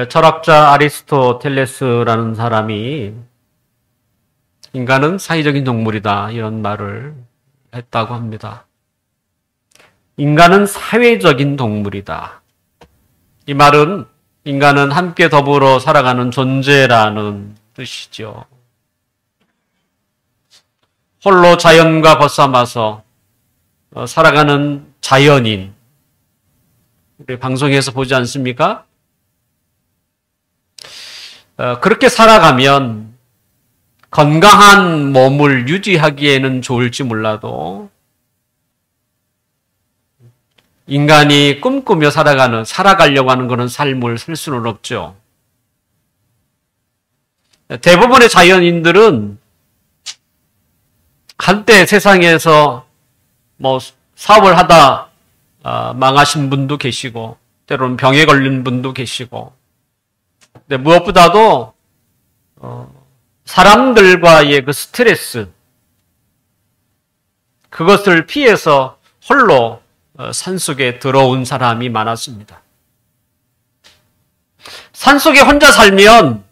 철학자 아리스토텔레스라는 사람이 인간은 사회적인 동물이다 이런 말을 했다고 합니다. 인간은 사회적인 동물이다. 이 말은 인간은 함께 더불어 살아가는 존재라는 뜻이죠. 홀로 자연과 벗삼아서 살아가는 자연인. 우리 방송에서 보지 않습니까? 그렇게 살아가면 건강한 몸을 유지하기에는 좋을지 몰라도 인간이 꿈꾸며 살아가려고 하는 그런 삶을 살 수는 없죠. 대부분의 자연인들은 한때 세상에서 사업을 하다 망하신 분도 계시고, 때로는 병에 걸린 분도 계시고, 근데 무엇보다도 사람들과의 그 스트레스, 그것을 피해서 홀로 산속에 들어온 사람이 많았습니다. 산속에 혼자 살면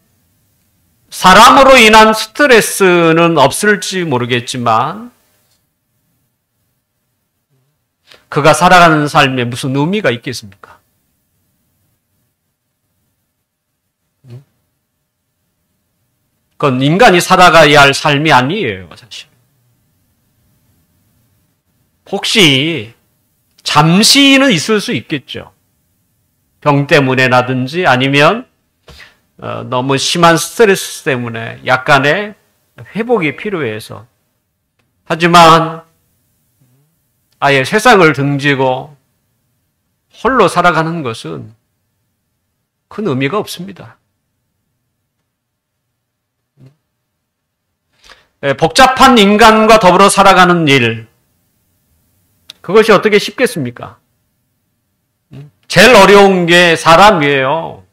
사람으로 인한 스트레스는 없을지 모르겠지만 그가 살아가는 삶에 무슨 의미가 있겠습니까? 그건 인간이 살아가야 할 삶이 아니에요, 사실. 혹시 잠시는 있을 수 있겠죠. 병 때문에라든지 아니면 너무 심한 스트레스 때문에 약간의 회복이 필요해서. 하지만 아예 세상을 등지고 홀로 살아가는 것은 큰 의미가 없습니다. 복잡한 인간과 더불어 살아가는 일, 그것이 어떻게 쉽겠습니까? 제일 어려운 게 사람이에요.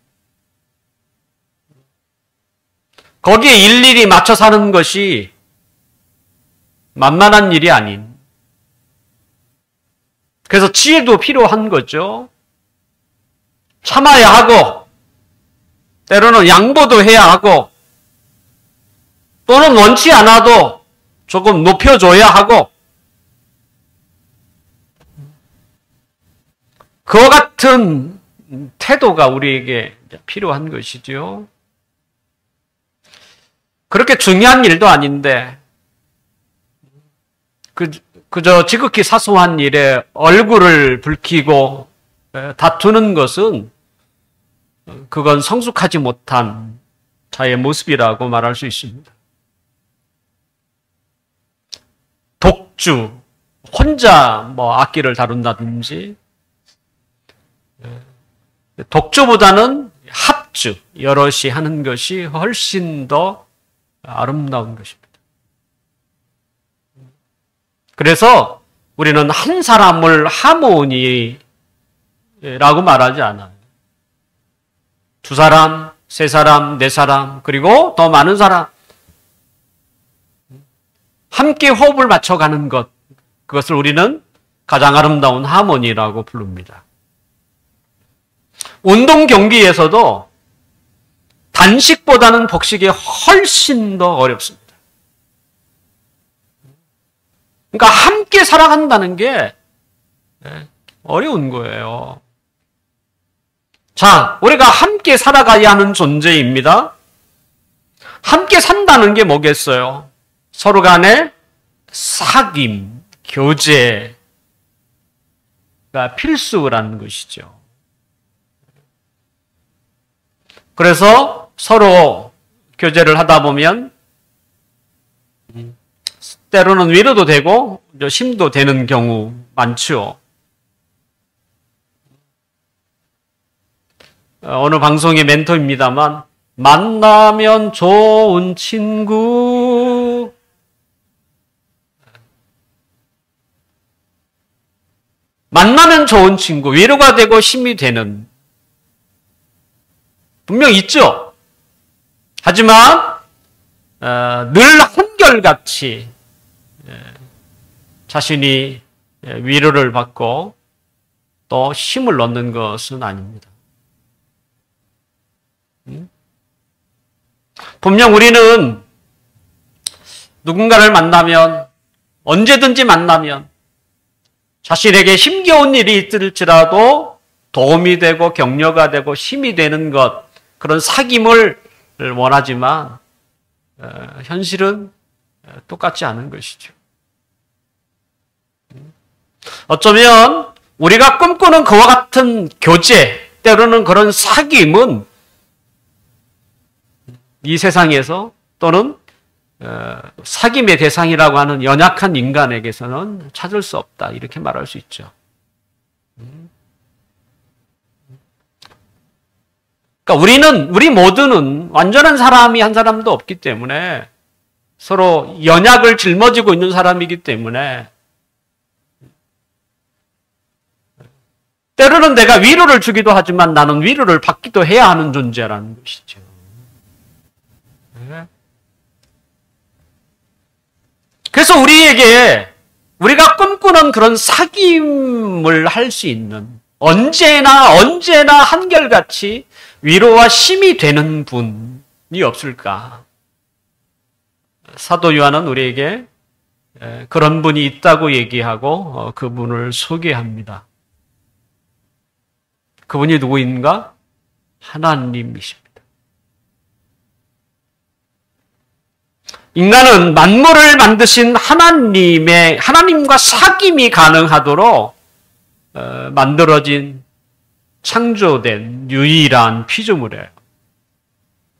거기에 일일이 맞춰 사는 것이 만만한 일이 아닌. 그래서 지혜도 필요한 거죠. 참아야 하고, 때로는 양보도 해야 하고, 또는 원치 않아도 조금 높여줘야 하고, 그와 같은 태도가 우리에게 필요한 것이죠. 그렇게 중요한 일도 아닌데 그저 지극히 사소한 일에 얼굴을 붉히고 다투는 것은 그건 성숙하지 못한 자의 모습이라고 말할 수 있습니다. 독주, 혼자 악기를 다룬다든지, 독주보다는 합주, 여럿이 하는 것이 훨씬 더 아름다운 것입니다. 그래서 우리는 한 사람을 하모니라고 말하지 않아요. 두 사람, 세 사람, 네 사람, 그리고 더 많은 사람. 함께 호흡을 맞춰가는 것, 그것을 우리는 가장 아름다운 하모니라고 부릅니다. 운동 경기에서도 단식보다는 복식이 훨씬 더 어렵습니다. 그러니까 함께 살아간다는 게 어려운 거예요. 자, 우리가 함께 살아가야 하는 존재입니다. 함께 산다는 게 뭐겠어요? 서로 간의 사귐, 교제가 필수라는 것이죠. 그래서 서로 교제를 하다 보면 때로는 위로도 되고 힘도 되는 경우 많죠. 어느 방송의 멘토입니다만 만나면 좋은 친구, 만나면 좋은 친구, 위로가 되고 힘이 되는 분명 있죠. 하지만 늘 한결같이 자신이 위로를 받고 또 힘을 얻는 것은 아닙니다. 분명 우리는 누군가를 만나면, 언제든지 만나면 자신에게 힘겨운 일이 있을지라도 도움이 되고 격려가 되고 힘이 되는 것, 그런 사귐을 원하지만 현실은 똑같지 않은 것이죠. 어쩌면 우리가 꿈꾸는 그와 같은 교제, 때로는 그런 사귐은 이 세상에서 또는 사귐의 대상이라고 하는 연약한 인간에게서는 찾을 수 없다, 이렇게 말할 수 있죠. 그러니까 우리 모두는 완전한 사람이 한 사람도 없기 때문에 서로 연약을 짊어지고 있는 사람이기 때문에 때로는 내가 위로를 주기도 하지만 나는 위로를 받기도 해야 하는 존재라는 것이죠. 그래서 우리가 꿈꾸는 그런 사귐을 할 수 있는, 언제나 한결같이 위로와 힘이 되는 분이 없을까? 사도 요한은 우리에게 그런 분이 있다고 얘기하고 그분을 소개합니다. 그분이 누구인가? 하나님이십니다. 인간은 만물을 만드신 하나님과 사귐이 가능하도록 만들어진, 창조된 유일한 피조물이에요.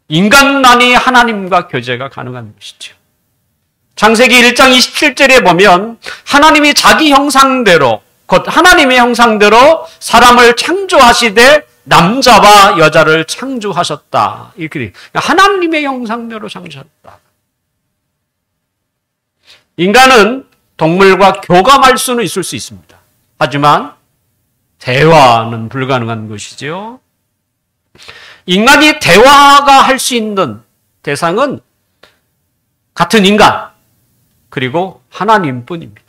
인간만이 하나님과 교제가 가능한 것이죠. 창세기 1장 27절에 보면 하나님이 자기 형상대로, 곧 하나님의 형상대로 사람을 창조하시되 남자와 여자를 창조하셨다. 이렇게 하나님의 형상대로 창조하셨다. 인간은 동물과 교감할 수는 있을 수 있습니다. 하지만 대화는 불가능한 것이지요. 인간이 대화가 할 수 있는 대상은 같은 인간, 그리고 하나님뿐입니다.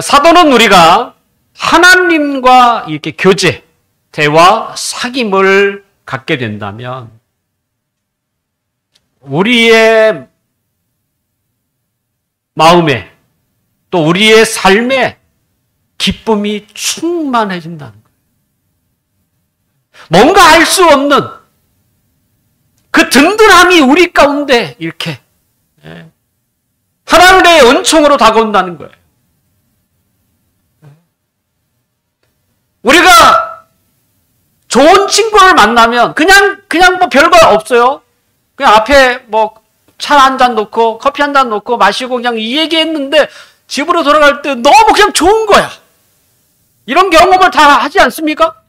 사도는 우리가 하나님과 이렇게 교제, 대화, 사귐을 갖게 된다면 우리의 마음에 또 우리의 삶에 기쁨이 충만해진다는 거예요. 뭔가 알 수 없는 그 든든함이 우리 가운데 이렇게 하나님의 은총으로 다가온다는 거예요. 우리가 좋은 친구를 만나면 그냥 뭐 별거 없어요. 그냥 앞에 뭐 차 한 잔 놓고 커피 한 잔 놓고 마시고 그냥 이 얘기했는데 집으로 돌아갈 때 너무 그냥 좋은 거야. 이런 경험을 다 하지 않습니까?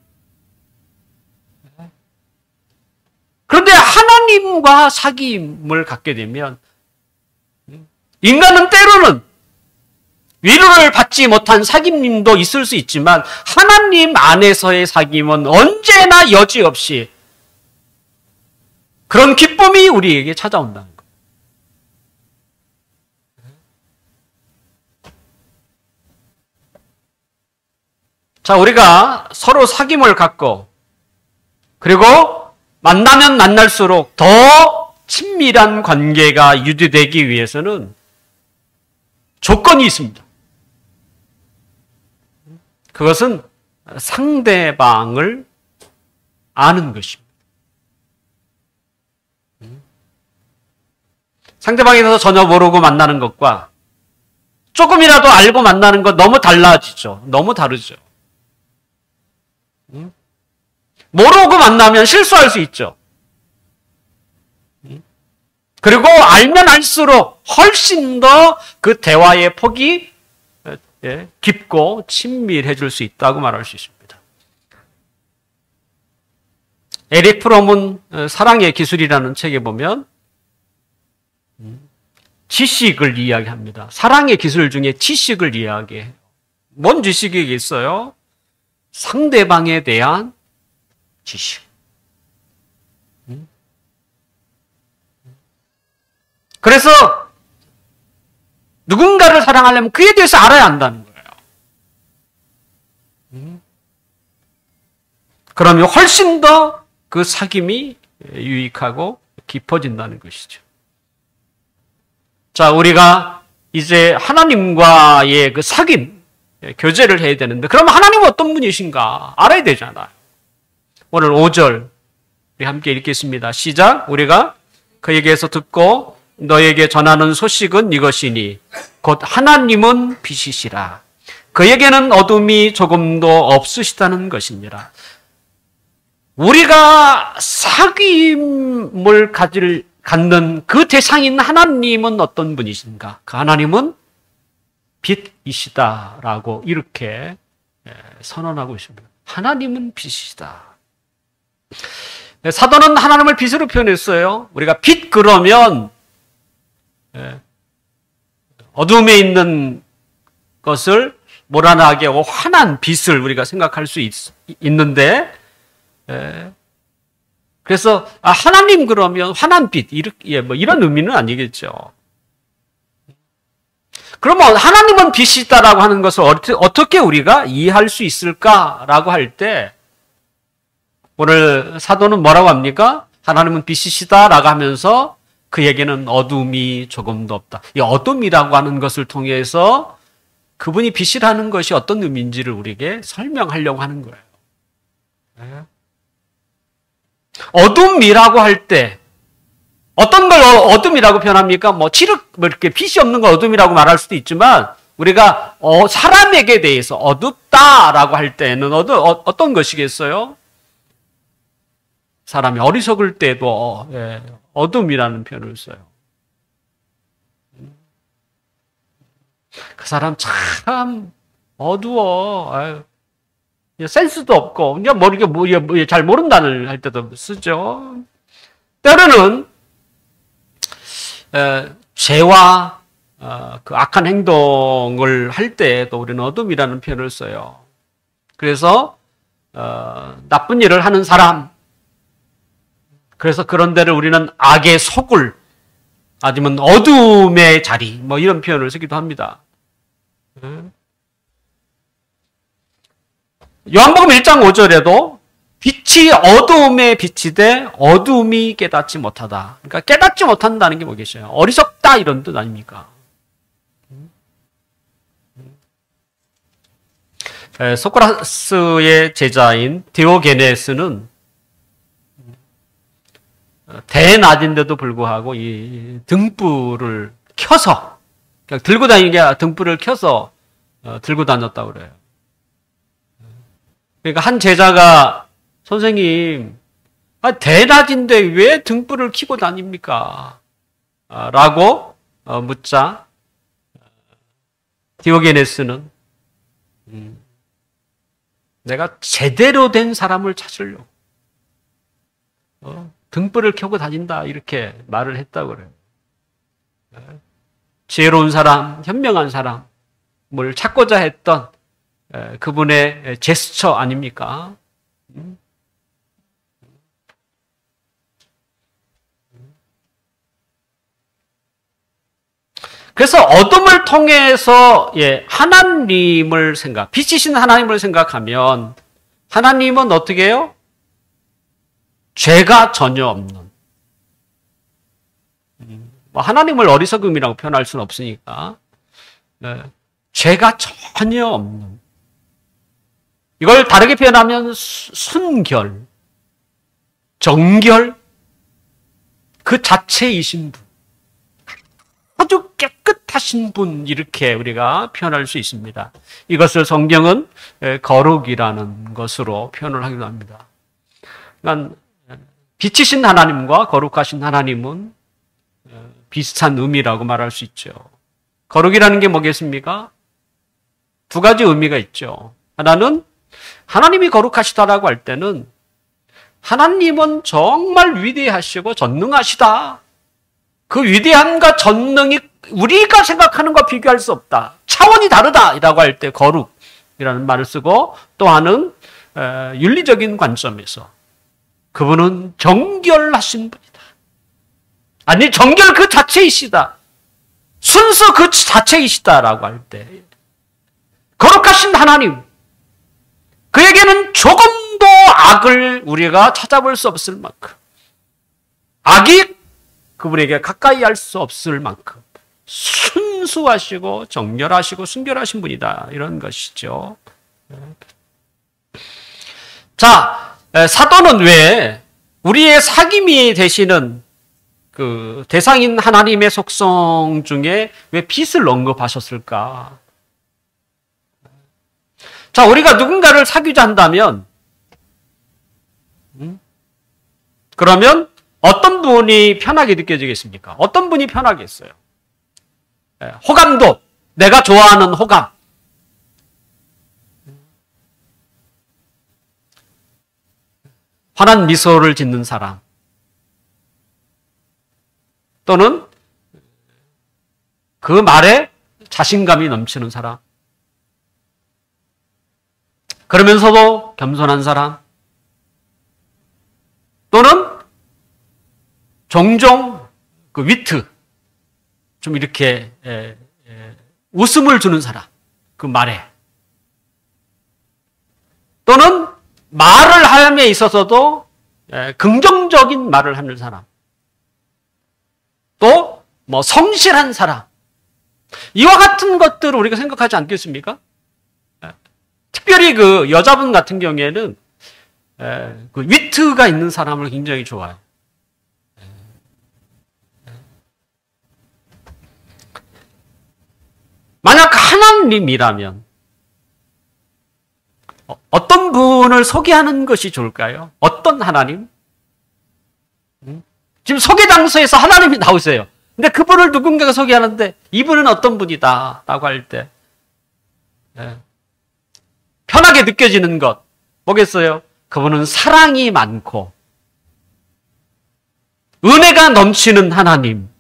그런데 하나님과 사귐을 갖게 되면 인간은 때로는 위로를 받지 못한 사귐도 있을 수 있지만 하나님 안에서의 사귐은 언제나 여지없이 그런 기쁨이 우리에게 찾아온다는 거예요. 자, 우리가 서로 사귐을 갖고 그리고 만나면 만날수록 더 친밀한 관계가 유지되기 위해서는 조건이 있습니다. 그것은 상대방을 아는 것입니다. 상대방에 대해서 전혀 모르고 만나는 것과 조금이라도 알고 만나는 것 너무 달라지죠. 너무 다르죠. 모르고 만나면 실수할 수 있죠. 그리고 알면 알수록 훨씬 더 그 대화의 폭이 깊고 친밀해질 수 있다고 말할 수 있습니다. 에릭 프롬은 사랑의 기술이라는 책에 보면 지식을 이야기합니다. 사랑의 기술 중에 지식을 이야기해요. 뭔 지식이 있어요? 상대방에 대한 지식. 그래서 누군가를 사랑하려면 그에 대해서 알아야 한다는 거예요. 그러면 훨씬 더 그 사귐이 유익하고 깊어진다는 것이죠. 자, 우리가 이제 하나님과의 그 사귐, 교제를 해야 되는데, 그러면 하나님은 어떤 분이신가 알아야 되잖아요. 오늘 5절 우리 함께 읽겠습니다. 시작. 우리가 그에게서 듣고 너에게 전하는 소식은 이것이니 곧 하나님은 빛이시라. 그에게는 어둠이 조금도 없으시다는 것이니라. 우리가 사귐을 갖는 그 대상인 하나님은 어떤 분이신가? 그 하나님은 빛이시다라고 이렇게 선언하고 있습니다. 하나님은 빛이시다. 사도는 하나님을 빛으로 표현했어요. 우리가 빛 그러면 어둠에 있는 것을 모란하게 하고 환한 빛을 우리가 생각할 수 있는데, 그래서 하나님 그러면 환한 빛 뭐 이런 의미는 아니겠죠. 그러면 하나님은 빛이다라고 하는 것을 어떻게 우리가 이해할 수 있을까라고 할 때, 오늘 사도는 뭐라고 합니까? 하나님은 빛이시다라고 하면서 그에게는 어둠이 조금도 없다. 이 어둠이라고 하는 것을 통해서 그분이 빛이라는 것이 어떤 의미인지를 우리에게 설명하려고 하는 거예요. 어둠이라고 할 때 어떤 걸 어둠이라고 표현합니까? 뭐 이렇게 빛이 없는 걸 어둠이라고 말할 수도 있지만, 우리가 사람에게 대해서 어둡다라고 할 때는 어떤 것이겠어요? 사람이 어리석을 때도 어둠이라는 표현을 써요. 그 사람 참 어두워. 아유, 센스도 없고, 그냥 잘 모른다는 할 때도 쓰죠. 때로는 죄와 그 악한 행동을 할 때도 우리는 어둠이라는 표현을 써요. 그래서 나쁜 일을 하는 사람, 그래서 그런 데를 우리는 악의 소굴, 아니면 어둠의 자리, 뭐 이런 표현을 쓰기도 합니다. 요한복음 1장 5절에도 빛이 어두움에 비치되 어둠이 깨닫지 못하다. 그러니까 깨닫지 못한다는 게 뭐겠어요? 어리석다 이런 뜻 아닙니까? 소크라테스의 제자인 디오게네스는 대낮인데도 불구하고 이 등불을 켜서, 그냥 들고 다니는 게 아니라 등불을 켜서 들고 다녔다고 그래요. 그러니까 한 제자가, 선생님, 대낮인데 왜 등불을 켜고 다닙니까? 라고 묻자 디오게네스는 내가 제대로 된 사람을 찾으려고 등불을 켜고 다닌다 이렇게 말을 했다고 그래요. 지혜로운 사람, 현명한 사람을 찾고자 했던 그분의 제스처 아닙니까? 그래서 어둠을 통해서 하나님을 빛이신 하나님을 생각하면 하나님은 어떻게 해요? 죄가 전혀 없는. 하나님을 어리석음이라고 표현할 수는 없으니까 죄가 전혀 없는. 이걸 다르게 표현하면 순결, 정결 그 자체이신 분. 아주 깨끗하신 분 이렇게 우리가 표현할 수 있습니다. 이것을 성경은 거룩이라는 것으로 표현을 하기도 합니다. 그러니까 빛이신 하나님과 거룩하신 하나님은 비슷한 의미라고 말할 수 있죠. 거룩이라는 게 뭐겠습니까? 두 가지 의미가 있죠. 하나는 하나님이 거룩하시다라고 할 때는 하나님은 정말 위대하시고 전능하시다. 그 위대함과 전능이 우리가 생각하는 것과 비교할 수 없다. 차원이 다르다라고 할 때 거룩이라는 말을 쓰고, 또 하나는 윤리적인 관점에서 그분은 정결하신 분이다. 아니, 정결 그 자체이시다. 순수 그 자체이시다라고 할 때 거룩하신 하나님, 그에게는 조금도 악을 우리가 찾아볼 수 없을 만큼, 악이 그분에게 가까이 할 수 없을 만큼 순수하시고 정결하시고 순결하신 분이다, 이런 것이죠. 자, 사도는 왜 우리의 사귐이 되시는 그 대상인 하나님의 속성 중에 왜 빛을 언급하셨을까? 자, 우리가 누군가를 사귀자 한다면, 그러면 어떤 분이 편하게 느껴지겠습니까? 어떤 분이 편하겠어요? 호감도, 내가 좋아하는 호감. 환한 미소를 짓는 사람. 또는 그 말에 자신감이 넘치는 사람. 그러면서도 겸손한 사람. 또는 종종 그 위트, 좀 이렇게 웃음을 주는 사람, 그 말에. 또는 말을 함에 있어서도 긍정적인 말을 하는 사람. 또 뭐 성실한 사람. 이와 같은 것들을 우리가 생각하지 않겠습니까? 특별히 그 여자분 같은 경우에는 그 위트가 있는 사람을 굉장히 좋아해요. 만약 하나님이라면 어떤 분을 소개하는 것이 좋을까요? 어떤 하나님? 지금 소개 장소에서 하나님이 나오세요. 근데 그분을 누군가가 소개하는데 이분은 어떤 분이다 라고 할 때 편하게 느껴지는 것 뭐겠어요? 그분은 사랑이 많고 은혜가 넘치는 하나님,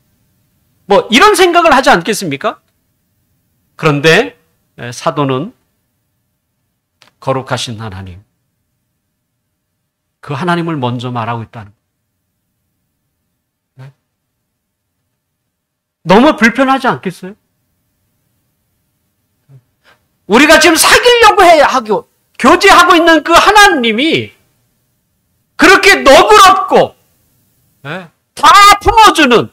뭐 이런 생각을 하지 않겠습니까? 그런데 사도는 거룩하신 하나님, 그 하나님을 먼저 말하고 있다는 거예요. 너무 불편하지 않겠어요? 우리가 지금 사귀려고 하고 교제하고 있는 그 하나님이 그렇게 너그럽고 다 품어주는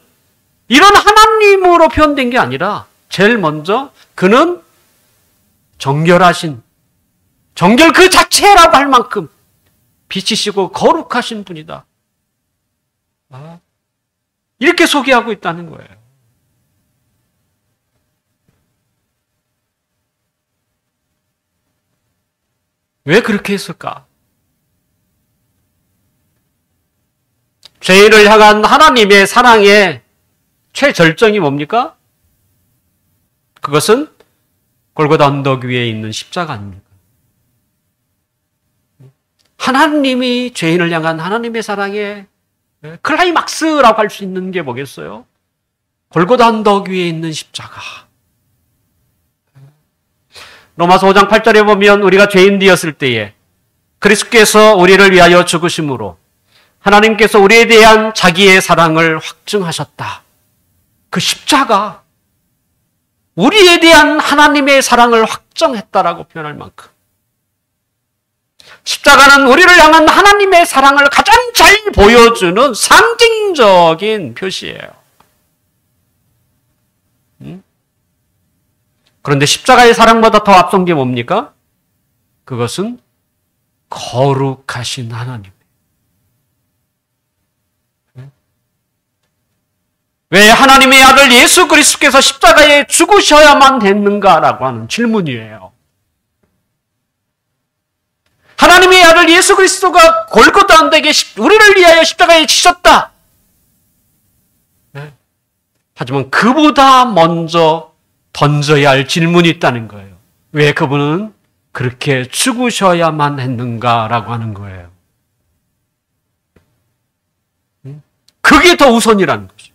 이런 하나님으로 표현된 게 아니라 제일 먼저 그는 정결하신, 정결 그 자체라고 할 만큼 빛이시고 거룩하신 분이다. 이렇게 소개하고 있다는 거예요. 왜 그렇게 했을까? 죄인을 향한 하나님의 사랑의 최절정이 뭡니까? 그것은 골고다 언덕 위에 있는 십자가 아닙니까? 하나님이 죄인을 향한 하나님의 사랑의 클라이막스라고 할 수 있는 게 뭐겠어요? 골고다 언덕 위에 있는 십자가. 로마서 5장 8절에 보면 우리가 죄인 되었을 때에 그리스도께서 우리를 위하여 죽으심으로 하나님께서 우리에 대한 자기의 사랑을 확증하셨다. 그 십자가, 우리에 대한 하나님의 사랑을 확정했다라고 표현할 만큼 십자가는 우리를 향한 하나님의 사랑을 가장 잘 보여주는 상징적인 표시예요. 그런데 십자가의 사랑보다 더 앞선 게 뭡니까? 그것은 거룩하신 하나님. 왜 하나님의 아들 예수 그리스도께서 십자가에 죽으셔야만 했는가라고 하는 질문이에요. 하나님의 아들 예수 그리스도가 골고다 언덕에 우리를 위하여 십자가에 지셨다. 하지만 그보다 먼저 던져야 할 질문이 있다는 거예요. 왜 그분은 그렇게 죽으셔야만 했는가라고 하는 거예요. 그게 더 우선이라는 거죠.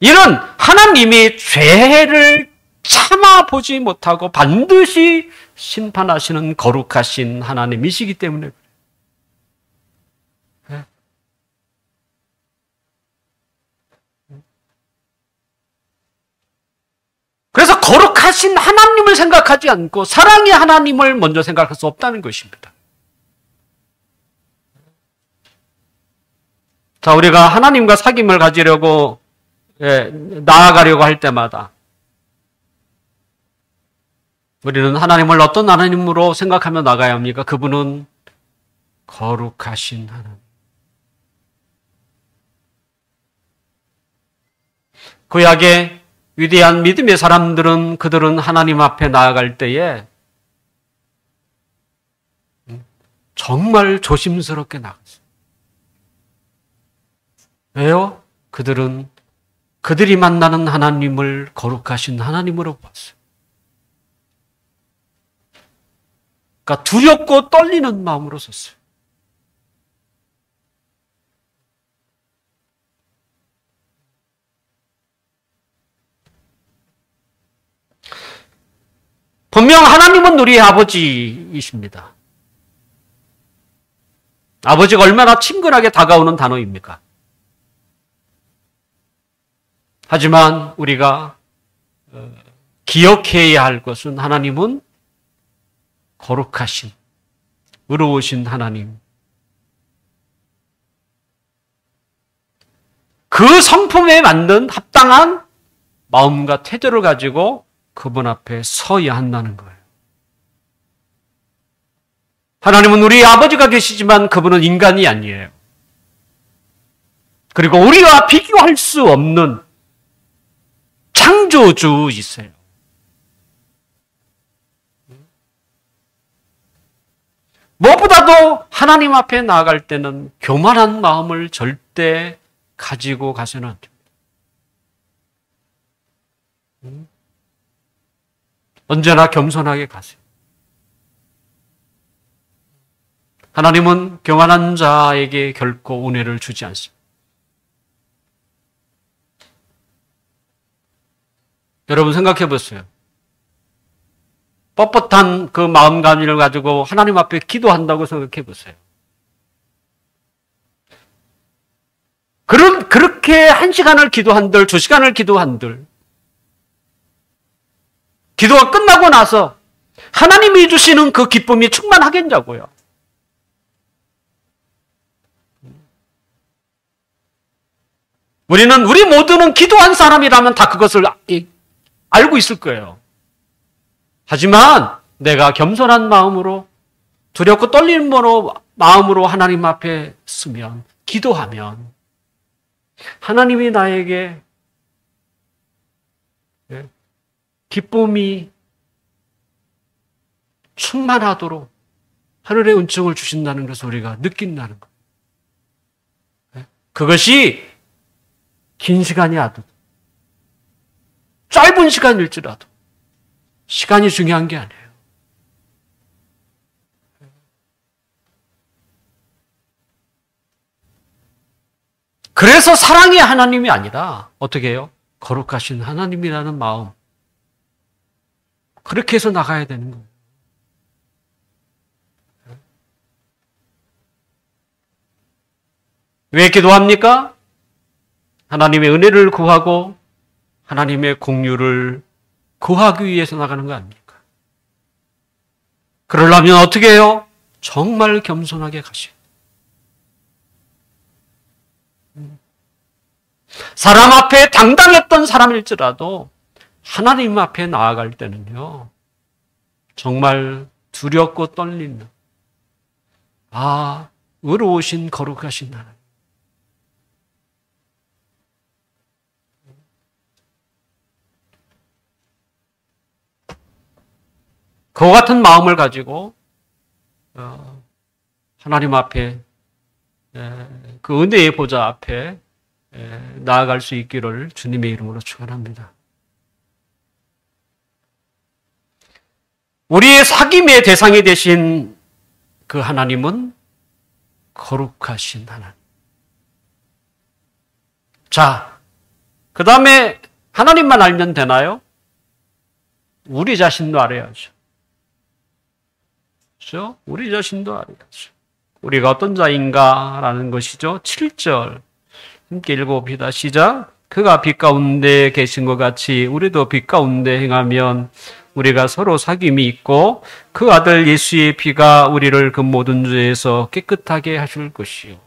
이런 하나님이 죄를 참아보지 못하고 반드시 심판하시는 거룩하신 하나님이시기 때문에 그래요. 그래서 거룩하신 하나님을 생각하지 않고 사랑의 하나님을 먼저 생각할 수 없다는 것입니다. 자, 우리가 하나님과 사귐을 가지려고 나아가려고 할 때마다 우리는 하나님을 어떤 하나님으로 생각하며 나가야 합니까? 그분은 거룩하신 하나님. 구약의 위대한 믿음의 사람들은 그들은 하나님 앞에 나아갈 때에 정말 조심스럽게 나갔어요. 왜요? 그들은 그들이 만나는 하나님을 거룩하신 하나님으로 봤어요. 그러니까 두렵고 떨리는 마음으로 섰어요. 분명 하나님은 우리의 아버지이십니다. 아버지가 얼마나 친근하게 다가오는 단어입니까? 하지만 우리가 기억해야 할 것은 하나님은 거룩하신, 의로우신 하나님. 그 성품에 맞는 합당한 마음과 태도를 가지고 그분 앞에 서야 한다는 거예요. 하나님은 우리 아버지가 계시지만 그분은 인간이 아니에요. 그리고 우리와 비교할 수 없는 창조주이세요. 무엇보다도 하나님 앞에 나아갈 때는 교만한 마음을 절대 가지고 가서는 안 됩니다. 언제나 겸손하게 가세요. 하나님은 교만한 자에게 결코 은혜를 주지 않습니다. 여러분 생각해 보세요. 뻣뻣한 그 마음가짐을 가지고 하나님 앞에 기도한다고 생각해 보세요. 그렇게 1시간을 기도한들, 2시간을 기도한들, 기도가 끝나고 나서 하나님이 주시는 그 기쁨이 충만하겠냐고요. 우리 모두는 기도한 사람이라면 다 그것을 알고 있을 거예요. 하지만 내가 겸손한 마음으로 두렵고 떨리는 마음으로 하나님 앞에 서면, 기도하면 하나님이 나에게 기쁨이 충만하도록 하늘의 은총을 주신다는 것을 우리가 느낀다는 것. 그것이 긴 시간이 아도 짧은 시간일지라도 시간이 중요한 게 아니에요. 그래서 사랑의 하나님이 아니라 어떻게 해요? 거룩하신 하나님이라는 마음. 그렇게 해서 나가야 되는 거예요. 왜 기도합니까? 하나님의 은혜를 구하고 하나님의 공유를 구하기 위해서 나가는 거 아닙니까? 그러려면 어떻게 해요? 정말 겸손하게 가시고. 사람 앞에 당당했던 사람일지라도 하나님 앞에 나아갈 때는요, 정말 두렵고 떨리는, 의로우신 거룩하신 하나님. 그와 같은 마음을 가지고 하나님 앞에, 그 은혜의 보좌 앞에 나아갈 수 있기를 주님의 이름으로 축원합니다. 우리의 사귐의 대상이 되신 그 하나님은 거룩하신 하나님. 자, 그 다음에 하나님만 알면 되나요? 우리 자신도 알아야죠. 그렇죠? 우리 자신도 알아야죠. 우리가 어떤 자인가라는 것이죠. 7절 함께 읽어봅시다. 시작. 그가 빛 가운데 계신 것 같이 우리도 빛 가운데 행하면 우리가 서로 사귐이 있고 그 아들 예수의 피가 우리를 그 모든 죄에서 깨끗하게 하실 것이요.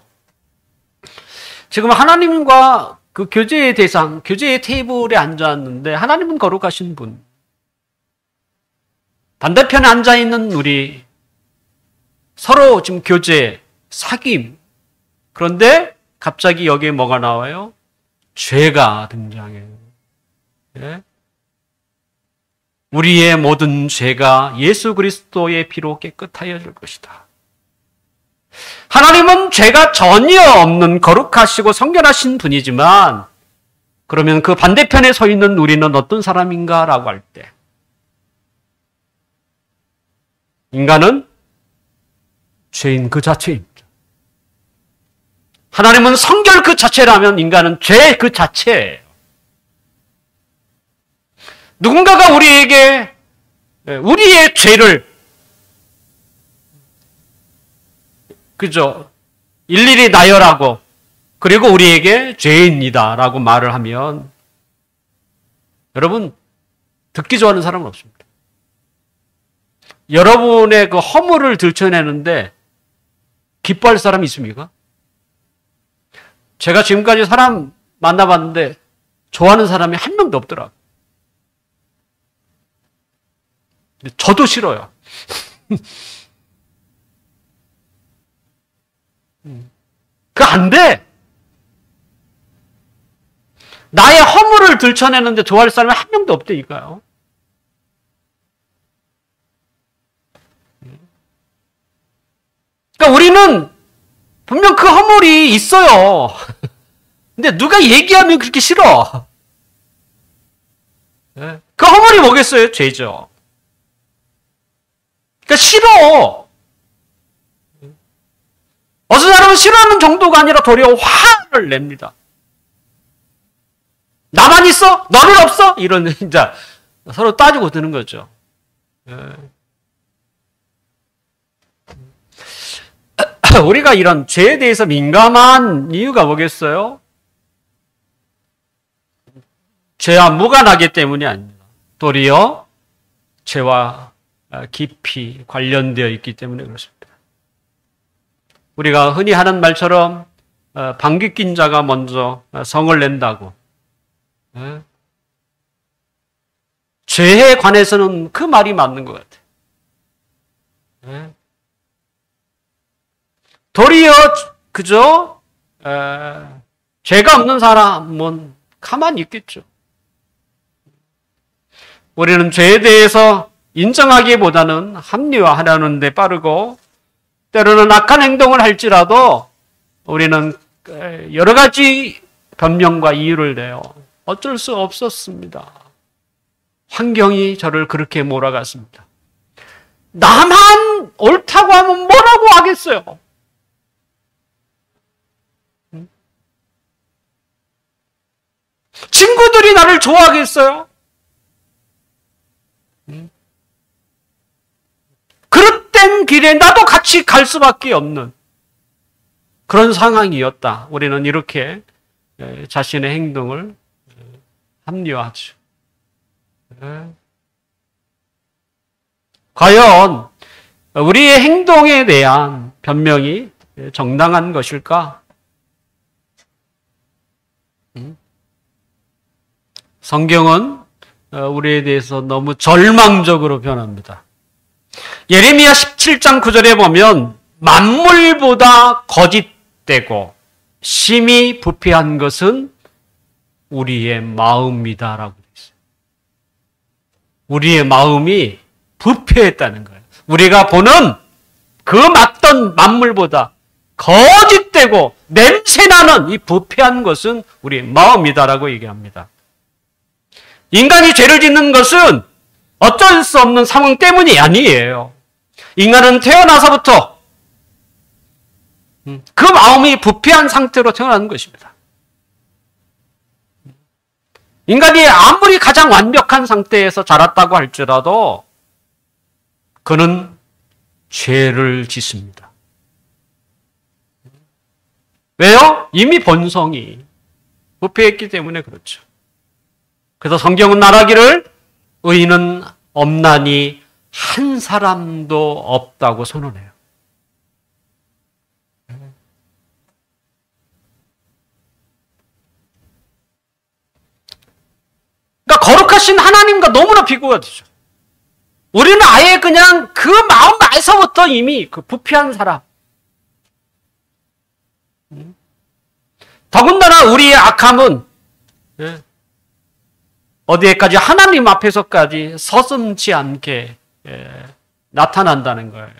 지금 하나님과 그 교제의 대상, 교제의 테이블에 앉았는데 하나님은 거룩하신 분. 반대편에 앉아있는 우리 서로 지금 교제, 사귐. 그런데 갑자기 여기에 뭐가 나와요? 죄가 등장해요. 예? 우리의 모든 죄가 예수 그리스도의 피로 깨끗하여질 것이다. 하나님은 죄가 전혀 없는 거룩하시고 성결하신 분이지만 그러면 그 반대편에 서 있는 우리는 어떤 사람인가라고 할 때 인간은 죄인 그 자체입니다. 하나님은 성결 그 자체라면 인간은 죄 그 자체예요. 누군가가 우리에게 우리의 죄를 그죠? 일일이 나열하고 그리고 우리에게 죄인이다라고 말을 하면 여러분 듣기 좋아하는 사람은 없습니다. 여러분의 그 허물을 들춰내는데 기뻐할 사람이 있습니까? 제가 지금까지 사람 만나봤는데 좋아하는 사람이 한 명도 없더라고요. 저도 싫어요. 그거 안 돼. 나의 허물을 들춰내는데 좋아할 사람이 한 명도 없다니까요. 그러니까 우리는 분명 그 허물이 있어요. 근데 누가 얘기하면 그렇게 싫어. 그 허물이 뭐겠어요? 죄죠. 그러니까 싫어. 어떤 사람은 싫어하는 정도가 아니라 도리어 화를 냅니다. 나만 있어? 너는 없어? 이런 이제 서로 따지고 드는 거죠. 우리가 이런 죄에 대해서 민감한 이유가 뭐겠어요? 죄와 무관하기 때문이 아닙니다. 도리어 죄와 깊이 관련되어 있기 때문에 그렇습니다. 우리가 흔히 하는 말처럼 방귀 낀 자가 먼저 성을 낸다고. 죄에 관해서는 그 말이 맞는 것 같아요. 도리어 그죠? 죄가 없는 사람은 가만히 있겠죠. 우리는 죄에 대해서 인정하기보다는 합리화하려는 데 빠르고 때로는 악한 행동을 할지라도 우리는 여러 가지 변명과 이유를 내요. 어쩔 수 없었습니다. 환경이 저를 그렇게 몰아갔습니다. 나만 옳다고 하면 뭐라고 하겠어요? 친구들이 나를 좋아하겠어요? 그릇된 길에 나도 같이 갈 수밖에 없는 그런 상황이었다. 우리는 이렇게 자신의 행동을 합리화하죠. 과연 우리의 행동에 대한 변명이 정당한 것일까? 성경은 우리에 대해서 너무 절망적으로 변합니다. 예레미야 17장 9절에 보면 만물보다 거짓되고 심히 부패한 것은 우리의 마음이다라고 되어 있어요. 우리의 마음이 부패했다는 거예요. 우리가 보는 그 맞던 만물보다 거짓되고 냄새나는 이 부패한 것은 우리의 마음이다라고 얘기합니다. 인간이 죄를 짓는 것은 어쩔 수 없는 상황 때문이 아니에요. 인간은 태어나서부터 그 마음이 부패한 상태로 태어나는 것입니다. 인간이 아무리 가장 완벽한 상태에서 자랐다고 할지라도 그는 죄를 짓습니다. 왜요? 이미 본성이 부패했기 때문에 그렇죠. 그래서 성경은 말하기를 의인은 없나니 한 사람도 없다고 선언해요. 그러니까 거룩하신 하나님과 너무나 비교가 되죠. 우리는 아예 그냥 그 마음에서부터 이미 그 부패한 사람. 더군다나 우리의 악함은 어디에까지 하나님 앞에서까지 서슴지 않게 나타난다는 거예요.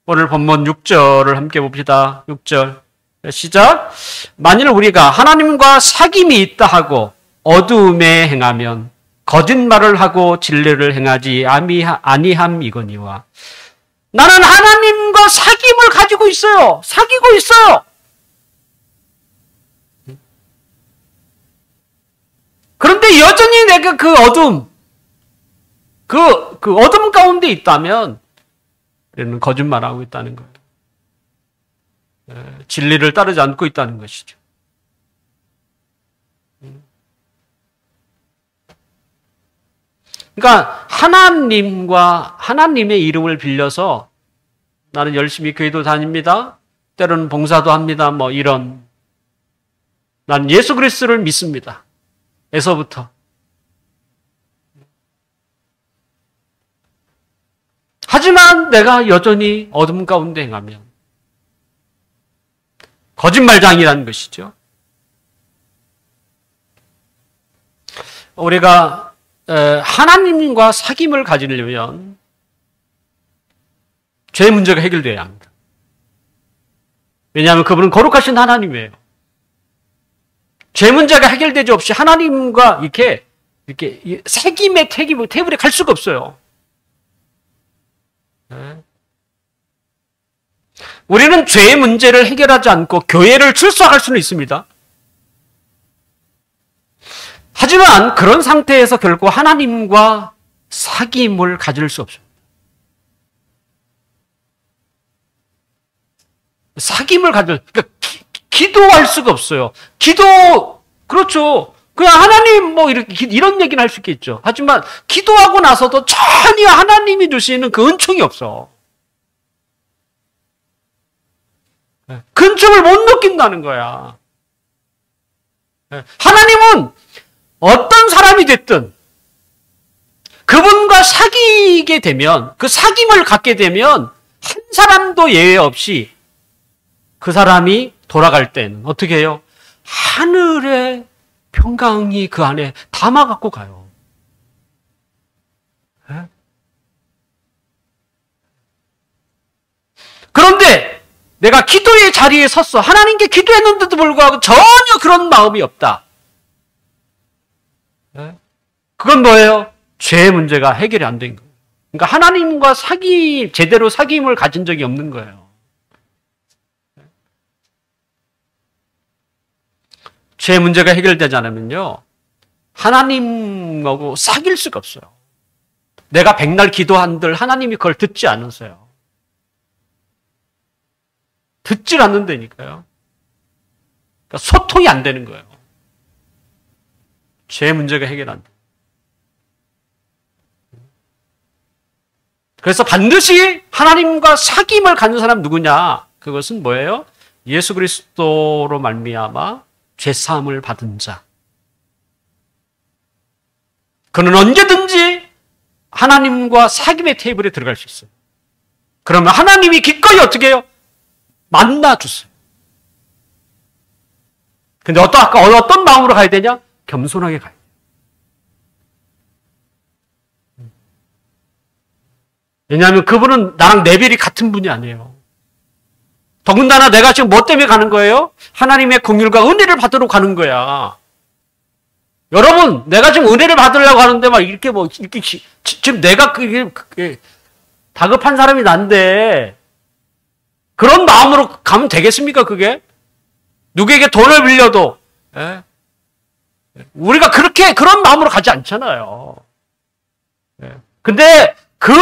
오늘 본문 6절을 함께 봅시다. 6절 시작. 만일 우리가 하나님과 사귐이 있다 하고 어두움에 행하면 거짓말을 하고 진리를 행하지 아니함이거니와. 나는 하나님과 사귐을 가지고 있어요. 사귀고 있어요. 그런데 여전히 내가 그 어둠, 그 어둠 가운데 있다면 우리는 거짓말하고 있다는 거예요. 진리를 따르지 않고 있다는 것이죠. 그러니까 하나님과 하나님의 이름을 빌려서 나는 열심히 교회도 다닙니다. 때로는 봉사도 합니다. 뭐 이런. 나는 예수 그리스도를 믿습니다. 에서부터. 하지만 내가 여전히 어둠 가운데 행하면 거짓말장이라는 것이죠. 우리가 하나님과 사귐을 가지려면 죄 문제가 해결돼야 합니다. 왜냐하면 그분은 거룩하신 하나님이에요. 죄 문제가 해결되지 없이 하나님과 이렇게 사귐의 테이블에 갈 수가 없어요. 우리는 죄의 문제를 해결하지 않고 교회를 출석할 수는 있습니다. 하지만 그런 상태에서 결코 하나님과 사귐을 가질 수 없습니다. 사귐을 그러니까 기도할 수가 없어요. 그렇죠. 그냥 하나님 이런 얘기는 할 수 있겠죠. 하지만 기도하고 나서도 전혀 하나님이 주시는 그 은총이 없어. 그 은총을 못 느낀다는 거야. 하나님은 어떤 사람이 됐든 그분과 사귀게 되면, 그 사귐을 갖게 되면 한 사람도 예외 없이 그 사람이 돌아갈 때는 어떻게 해요? 하늘의 평강이 그 안에 담아갖고 가요. 그런데 내가 기도의 자리에 섰어. 하나님께 기도했는데도 불구하고 전혀 그런 마음이 없다. 그건 뭐예요? 죄의 문제가 해결이 안 된 거예요. 그러니까 하나님과 제대로 사귐을 가진 적이 없는 거예요. 죄의 문제가 해결되지 않으면요, 하나님하고 사귈 수가 없어요. 내가 백날 기도한들 하나님이 그걸 듣지 않으세요. 듣질 않는다니까요. 그러니까 소통이 안 되는 거예요. 죄의 문제가 해결 안 돼. 그래서 반드시 하나님과 사귐을 갖는 사람 누구냐? 그것은 뭐예요? 예수 그리스도로 말미암아 죄사함을 받은 자. 그는 언제든지 하나님과 사귐의 테이블에 들어갈 수 있어요. 그러면 하나님이 기꺼이 어떻게 해요? 만나주세요. 근데 어떤 마음으로 가야 되냐? 겸손하게 가야 돼요. 왜냐하면 그분은 나랑 레벨이 같은 분이 아니에요. 더군다나 내가 지금 뭐 때문에 가는 거예요? 하나님의 긍휼과 은혜를 받으러 가는 거야. 여러분, 내가 지금 은혜를 받으려고 하는데 지금 내가 다급한 사람이 난데 그런 마음으로 가면 되겠습니까, 그게? 누구에게 돈을 빌려도 우리가 그런 마음으로 가지 않잖아요. 근데 그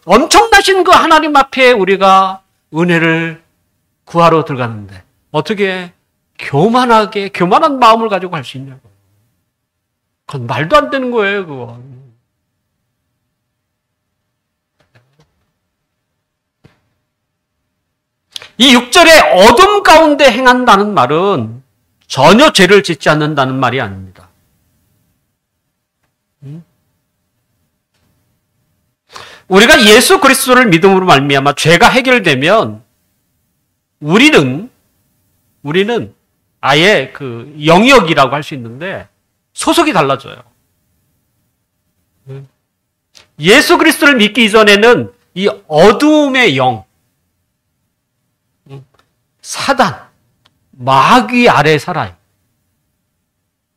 엄청나신 그 하나님 앞에 우리가 은혜를 구하러 들어갔는데 어떻게 교만한 마음을 가지고 갈 수 있냐고. 그건 말도 안 되는 거예요, 그거. 이 6절에 어둠 가운데 행한다는 말은 전혀 죄를 짓지 않는다는 말이 아닙니다. 우리가 예수 그리스도를 믿음으로 말미암아 죄가 해결되면 우리는 아예 그 영역이라고 할 수 있는데 소속이 달라져요. 예수 그리스도를 믿기 이전에는 이 어둠의 영, 사단, 마귀 아래에 살아요.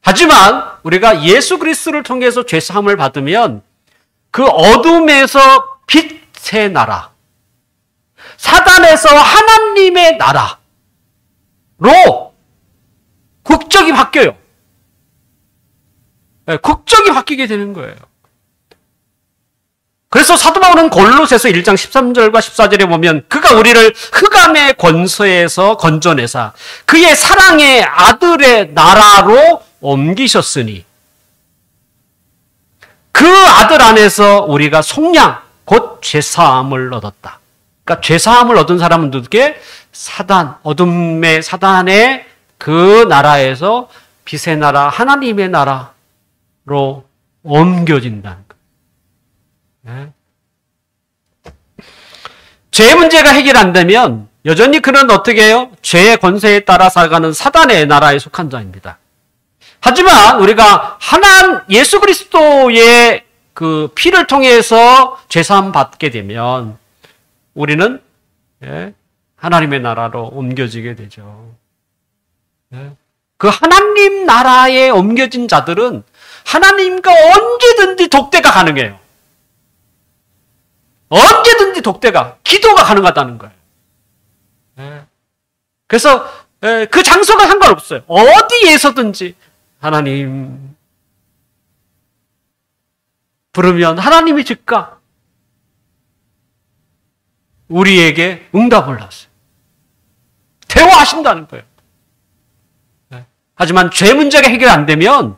하지만 우리가 예수 그리스도를 통해서 죄 사함을 받으면 그 어둠에서 빛의 나라, 사단에서 하나님의 나라로 국적이 바뀌어요. 국적이 바뀌게 되는 거예요. 그래서 사도 바울은 골로새서 1장 13절과 14절에 보면 그가 우리를 흑암의 권세에서 건져내사 그의 사랑의 아들의 나라로 옮기셨으니 그 아들 안에서 우리가 속량 곧 죄사함을 얻었다. 그러니까 죄사함을 얻은 사람은 누구게? 어둠의 사단의 그 나라에서 빛의 나라, 하나님의 나라로 옮겨진다는 거예요. 네. 죄의 문제가 해결 안 되면 여전히 그는 어떻게 해요? 죄의 권세에 따라 살아가는 사단의 나라에 속한 자입니다. 하지만 우리가 예수 그리스도의 그 피를 통해서 죄사함 받게 되면 우리는 하나님의 나라로 옮겨지게 되죠. 그 하나님 나라에 옮겨진 자들은 하나님과 언제든지 독대가 가능해요. 언제든지 기도가 가능하다는 거예요. 그래서 그 장소가 상관없어요. 어디에서든지 하나님 부르면 하나님이 즉각 우리에게 응답을 하세요. 대화하신다는 거예요. 하지만 죄 문제가 해결 안 되면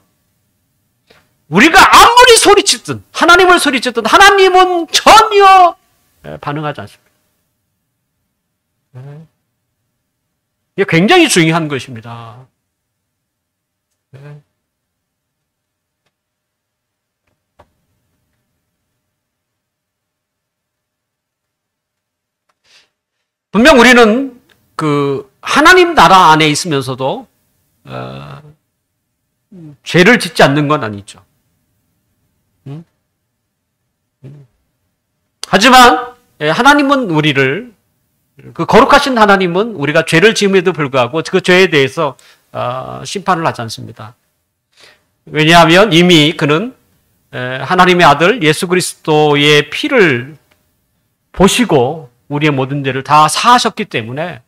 우리가 아무리 소리치든 하나님을 소리치든 하나님은 전혀 반응하지 않습니다. 이게 굉장히 중요한 것입니다. 분명 우리는 그 하나님 나라 안에 있으면서도 죄를 짓지 않는 건 아니죠. 하지만 하나님은 그 거룩하신 하나님은 우리가 죄를 지음에도 불구하고 그 죄에 대해서 심판을 하지 않습니다. 왜냐하면 이미 그는 하나님의 아들 예수 그리스도의 피를 보시고 우리의 모든 죄를 다 사하셨기 때문에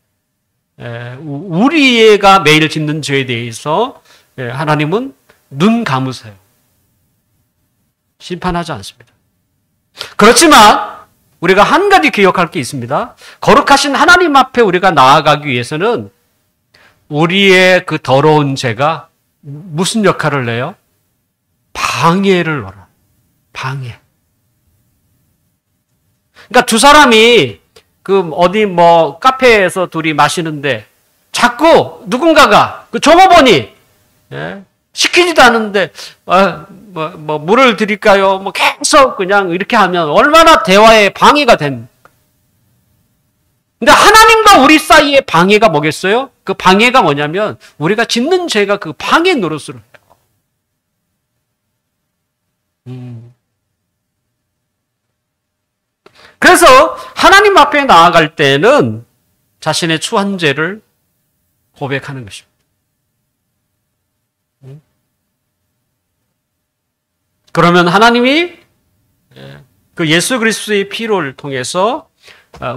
우리가 매일 짓는 죄에 대해서 하나님은 눈 감으세요. 심판하지 않습니다. 그렇지만 우리가 한 가지 기억할 게 있습니다. 거룩하신 하나님 앞에 우리가 나아가기 위해서는 우리의 그 더러운 죄가 무슨 역할을 해요? 방해를 넣어라. 방해. 그러니까 두 사람이 그 어디 카페에서 둘이 마시는데 자꾸 누군가가 그 종업원이 시키지도 않는데 물을 드릴까요? 계속 그냥 이렇게 하면 얼마나 대화에 방해가 된. 근데 하나님과 우리 사이의 방해가 뭐겠어요? 그 방해가 뭐냐면 우리가 짓는 죄가 그 방해 노릇을 해요. 그래서 하나님 앞에 나아갈 때는 자신의 추한 죄를 고백하는 것입니다. 그러면 하나님이 그 예수 그리스도의 피를 통해서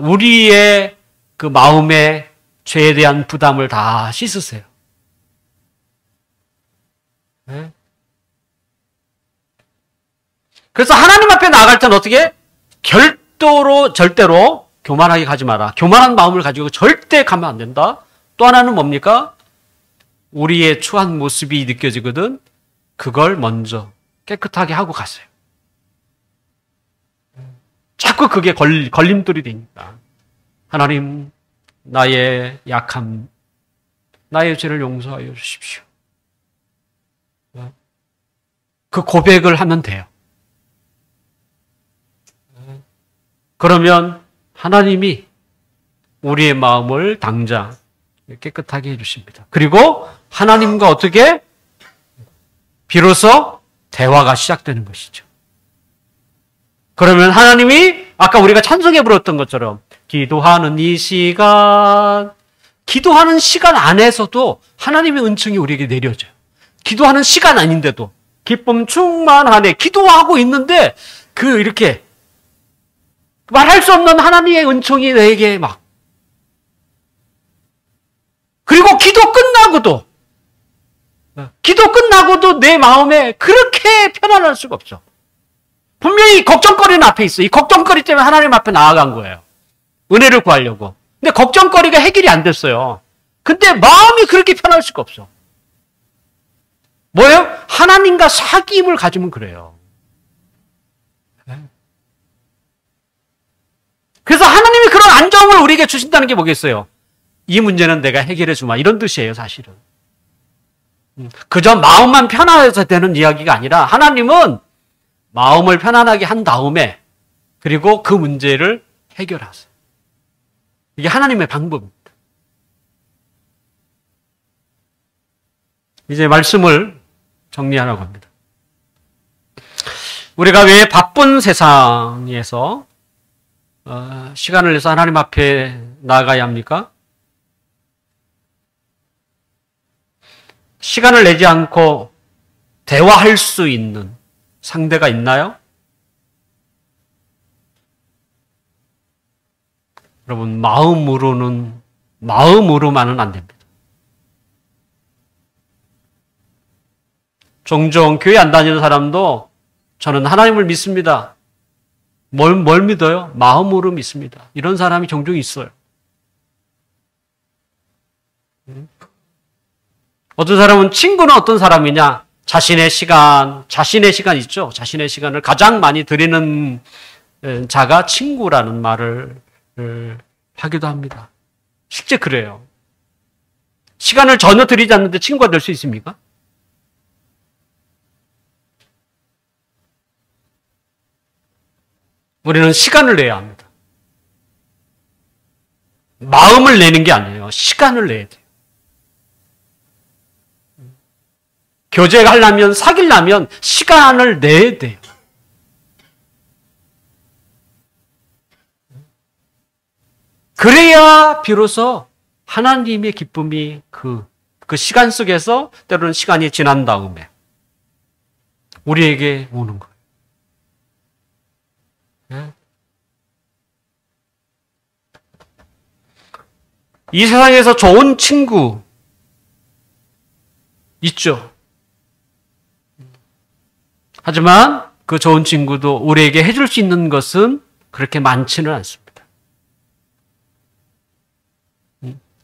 우리의 그 마음의 죄에 대한 부담을 다 씻으세요. 그래서 하나님 앞에 나아갈 때는 어떻게? 절대로 교만하게 가지 마라. 교만한 마음을 가지고 절대 가면 안 된다. 또 하나는 뭡니까? 우리의 추한 모습이 느껴지거든 그걸 먼저 깨끗하게 하고 갔어요. 자꾸 그게 걸림돌이 되니까. 하나님, 나의 약함, 나의 죄를 용서하여 주십시오. 그 고백을 하면 돼요. 그러면 하나님이 우리의 마음을 당장 깨끗하게 해주십니다. 그리고 하나님과 어떻게? 비로소 대화가 시작되는 것이죠. 그러면 하나님이 아까 우리가 찬송에 불렀던 것처럼 기도하는 이 시간, 기도하는 시간 안에서도 하나님의 은총이 우리에게 내려져요. 기도하는 시간 아닌데도 기쁨 충만하네. 기도하고 있는데 이렇게 말할 수 없는 하나님의 은총이 내게 막. 그리고 기도 끝나고도 내 마음에 그렇게 편안할 수가 없죠. 분명히 걱정거리는 앞에 있어. 이 걱정거리 때문에 하나님 앞에 나아간 거예요. 은혜를 구하려고. 근데 걱정거리가 해결이 안 됐어요. 근데 마음이 그렇게 편할 수가 없어. 뭐예요? 하나님과 사귐을 가지면 그래요. 그래서 하나님이 그런 안정을 우리에게 주신다는 게 뭐겠어요? 이 문제는 내가 해결해 주마. 이런 뜻이에요, 사실은. 그저 마음만 편안해서 되는 이야기가 아니라 하나님은 마음을 편안하게 한 다음에 그리고 그 문제를 해결하세요. 이게 하나님의 방법입니다. 이제 말씀을 정리하려고 합니다. 우리가 왜 바쁜 세상에서 시간을 내서 하나님 앞에 나아가야 합니까? 시간을 내지 않고 대화할 수 있는 상대가 있나요? 여러분, 마음으로만은 안 됩니다. 종종 교회 안 다니는 사람도 저는 하나님을 믿습니다. 뭘 믿어요? 마음으로 믿습니다. 이런 사람이 종종 있어요. 어떤 사람은 친구는 어떤 사람이냐? 자신의 시간 있죠? 자신의 시간을 가장 많이 드리는 자가 친구라는 말을 하기도 합니다. 실제 그래요. 시간을 전혀 드리지 않는데 친구가 될 수 있습니까? 우리는 시간을 내야 합니다. 마음을 내는 게 아니에요. 시간을 내야 돼요. 교제하려면, 사귀려면 시간을 내야 돼요. 그래야 비로소 하나님의 기쁨이 그 시간 속에서 때로는 시간이 지난 다음에 우리에게 오는 거예요. 이 세상에서 좋은 친구 있죠. 하지만 그 좋은 친구도 우리에게 해줄 수 있는 것은 그렇게 많지는 않습니다.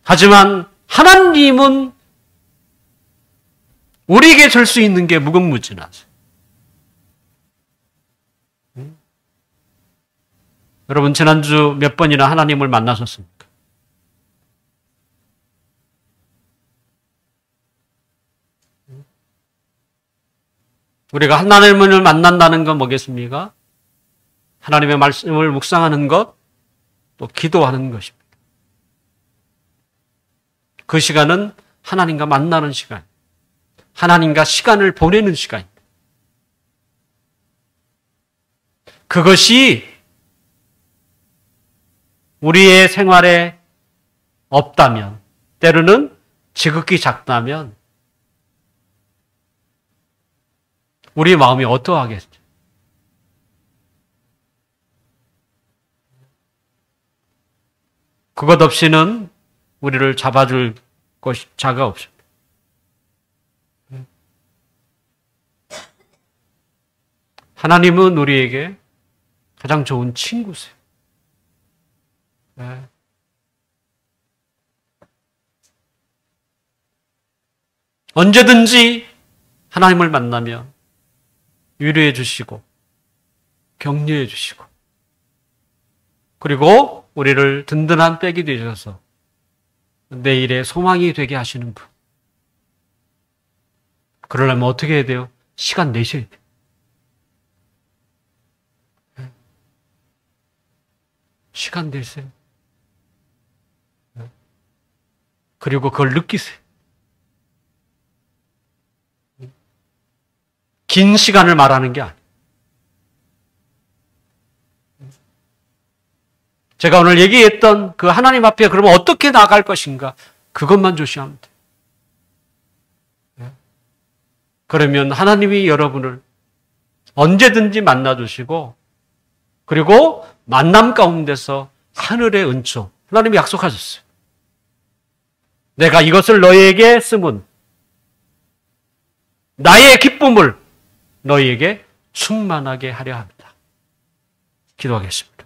하지만 하나님은 우리에게 줄 수 있는 게 무궁무진하죠. 여러분, 지난주 몇 번이나 하나님을 만나셨습니까? 우리가 하나님을 만난다는 건 뭐겠습니까? 하나님의 말씀을 묵상하는 것, 또 기도하는 것입니다. 그 시간은 하나님과 만나는 시간, 하나님과 시간을 보내는 시간입니다. 그것이 우리의 생활에 없다면, 때로는 지극히 작다면 우리 마음이 어떠하겠죠? 그것 없이는 우리를 잡아줄 자가 없습니다. 하나님은 우리에게 가장 좋은 친구세요. 언제든지 하나님을 만나면 위로해 주시고 격려해 주시고 그리고 우리를 든든한 백이 되셔서 내일의 소망이 되게 하시는 분. 그러려면 어떻게 해야 돼요? 시간 내셔야 돼요. 시간 내세요. 그리고 그걸 느끼세요. 긴 시간을 말하는 게 아니에요. 제가 오늘 얘기했던 그 하나님 앞에 그러면 어떻게 나아갈 것인가? 그것만 조심하면 돼요. 그러면 하나님이 여러분을 언제든지 만나주시고 그리고 만남 가운데서 하늘의 은총, 하나님이 약속하셨어요. 내가 이것을 너희에게 쓰면 나의 기쁨을 너희에게 충만하게 하려 합니다. 기도하겠습니다.